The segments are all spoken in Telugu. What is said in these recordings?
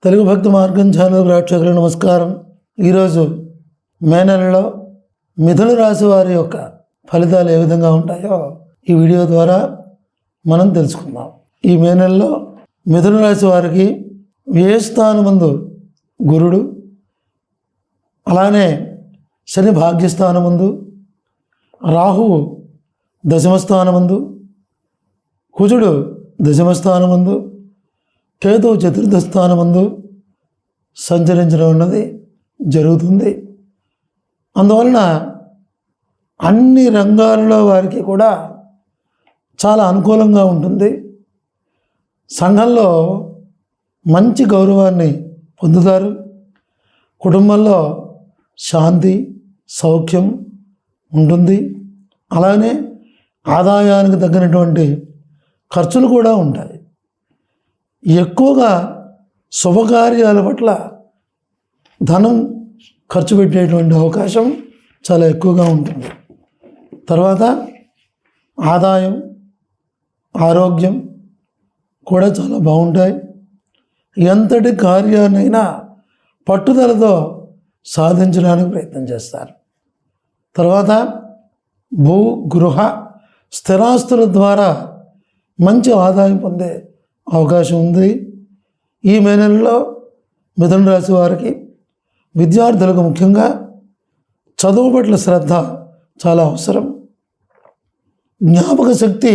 తెలుగు భక్తి మార్గం ఛానల్ ప్రేక్షకులకు నమస్కారం. ఈరోజు మే నెలలో మిథున రాశి వారి యొక్క ఫలితాలు ఏ విధంగా ఉంటాయో ఈ వీడియో ద్వారా మనం తెలుసుకుందాం. ఈ మే నెలలో మిథున రాశి వారికి వ్యయస్థానమందు గురుడు, అలానే శని భాగ్యస్థానమందు, రాహువు దశమస్థానమందు, కుజుడు దశమస్థానమందు, కేతువు చతుర్థ స్థానమందు సంచరించడం అన్నది జరుగుతుంది. అందువలన అన్ని రంగాలలో వారికి కూడా చాలా అనుకూలంగా ఉంటుంది. సంఘంలో మంచి గౌరవాన్ని పొందుతారు. కుటుంబంలో శాంతి సౌఖ్యం ఉంటుంది. అలానే ఆదాయానికి తగినటువంటి ఖర్చులు కూడా ఉంటాయి. ఎక్కువగా శుభకార్యాల పట్ల ధనం ఖర్చు పెట్టేటువంటి అవకాశం చాలా ఎక్కువగా ఉంటుంది. తర్వాత ఆదాయం ఆరోగ్యం కూడా చాలా బాగుంటాయి. ఎంతటి కార్యాన్నైనా పట్టుదలతో సాధించడానికి ప్రయత్నం చేస్తారు. తర్వాత భూ గృహ స్థిరాస్తుల ద్వారా మంచి ఆదాయం పొందే అవకాశం ఉంది. ఈ మే నెలలో మిథున రాశి వారికి విద్యార్థులకు ముఖ్యంగా చదువు పట్ల శ్రద్ధ చాలా అవసరం. జ్ఞాపక శక్తి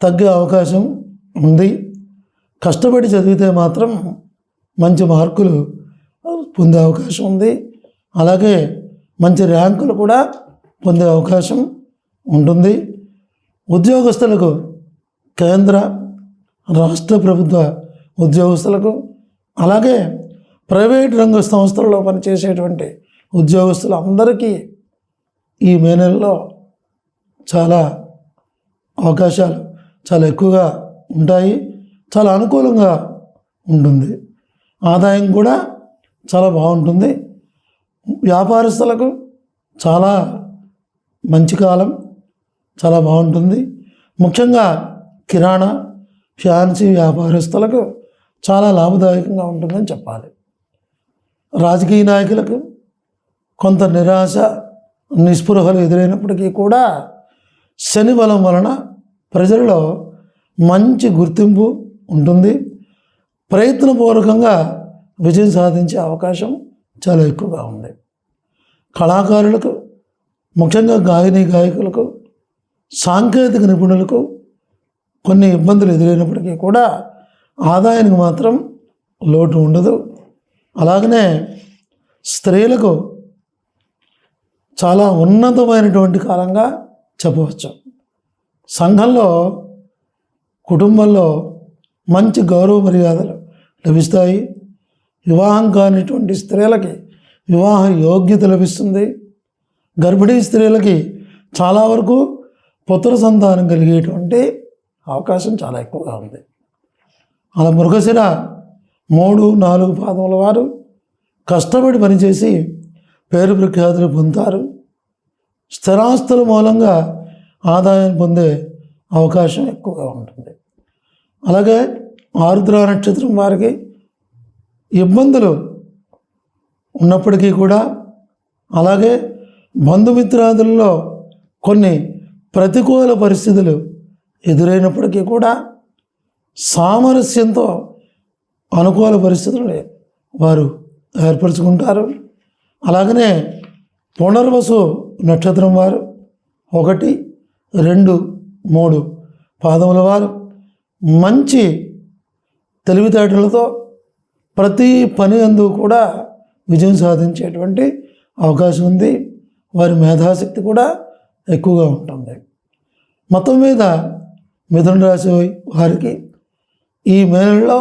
తగ్గే అవకాశం ఉంది. కష్టపడి చదివితే మాత్రం మంచి మార్కులు పొందే అవకాశం ఉంది. అలాగే మంచి ర్యాంకులు కూడా పొందే అవకాశం ఉంటుంది. ఉద్యోగస్తులకు కేంద్ర రాష్ట్ర ప్రభుత్వ ఉద్యోగస్తులకు, అలాగే ప్రైవేట్ రంగ సంస్థల్లో పనిచేసేటువంటి ఉద్యోగస్తులందరికీ ఈ మే నెలలో చాలా అవకాశాలు చాలా ఎక్కువగా ఉంటాయి. చాలా అనుకూలంగా ఉంటుంది. ఆదాయం కూడా చాలా బాగుంటుంది. వ్యాపారస్తులకు చాలా మంచి కాలం, చాలా బాగుంటుంది. ముఖ్యంగా కిరాణా ఫ్యాన్సీ వ్యాపారస్తులకు చాలా లాభదాయకంగా ఉంటుందని చెప్పాలి. రాజకీయ నాయకులకు కొంత నిరాశ నిస్పృహలు ఎదురైనప్పటికీ కూడా శని బలం వలన ప్రజలలో మంచి గుర్తింపు ఉంటుంది. ప్రయత్నపూర్వకంగా విజయం సాధించే అవకాశం చాలా ఎక్కువగా ఉంది. కళాకారులకు, ముఖ్యంగా గాయకులకు, సాంకేతిక నిపుణులకు కొన్ని ఇబ్బందులు ఎదురైనప్పటికీ కూడా ఆదాయానికి మాత్రం లోటు ఉండదు. అలాగనే స్త్రీలకు చాలా ఉన్నతమైనటువంటి కాలంగా చెప్పవచ్చు. సంఘంలో కుటుంబంలో మంచి గౌరవ మర్యాదలు లభిస్తాయి. వివాహం కానిటువంటి స్త్రీలకి వివాహ యోగ్యత లభిస్తుంది. గర్భిణీ స్త్రీలకి చాలా వరకు పుత్ర సంతానం కలిగేటువంటి అవకాశం చాలా ఎక్కువగా ఉంది. అలా మృగశిర 3-4 పాదముల వారు కష్టపడి పనిచేసి పేరు ప్రఖ్యాతులు పొందుతారు. స్థిరాస్తుల మూలంగా ఆదాయం పొందే అవకాశం ఎక్కువగా ఉంటుంది. అలాగే ఆరుద్ర నక్షత్రం వారికి ఇబ్బందులు ఉన్నప్పటికీ కూడా, అలాగే బంధుమిత్రాదులలో కొన్ని ప్రతికూల పరిస్థితులు ఎదురైనప్పటికీ కూడా సామరస్యంతో అనుకూల పరిస్థితులు వారు ఏర్పరచుకుంటారు. అలాగనే పునర్వసు నక్షత్రం వారు 1, 2, 3 పాదముల వారు మంచి తెలివితేటలతో ప్రతి పని అందు కూడా విజయం సాధించేటువంటి అవకాశం ఉంది. వారి మేధాశక్తి కూడా ఎక్కువగా ఉంటుంది. మొత్తం మీద మిథున రాశి వారికి ఈ మే నెలలో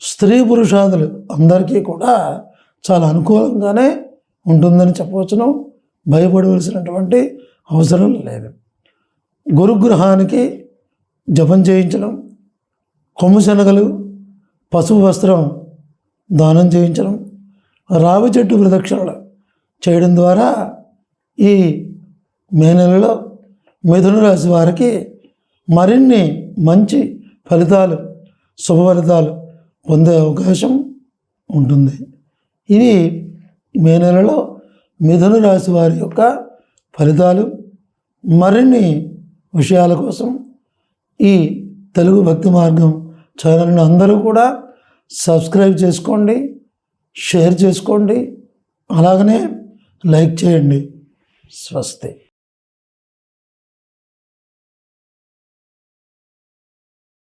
స్త్రీ పురుషాదులు అందరికీ కూడా చాలా అనుకూలంగానే ఉంటుందని చెప్పవచ్చును. భయపడవలసినటువంటి అవసరం లేదు. గురుగ్రహానికి జపం చేయించడం, కొమ్ము శనగలు, పసుపు వస్త్రం దానం చేయించడం, రావి చెట్టు ప్రదక్షిణలు చేయడం ద్వారా ఈ మే నెలలో మిథున రాశి వారికి మరిన్ని మంచి ఫలితాలు శుభ ఫలితాలు పొందే అవకాశం ఉంటుంది. ఇది మే నెలలో మిథున రాశి వారి యొక్క ఫలితాలు. మరిన్ని విషయాల కోసం ఈ తెలుగు భక్తి మార్గం ఛానల్ని అందరూ కూడా సబ్స్క్రైబ్ చేసుకోండి, షేర్ చేసుకోండి, అలాగనే లైక్ చేయండి. స్వస్తి.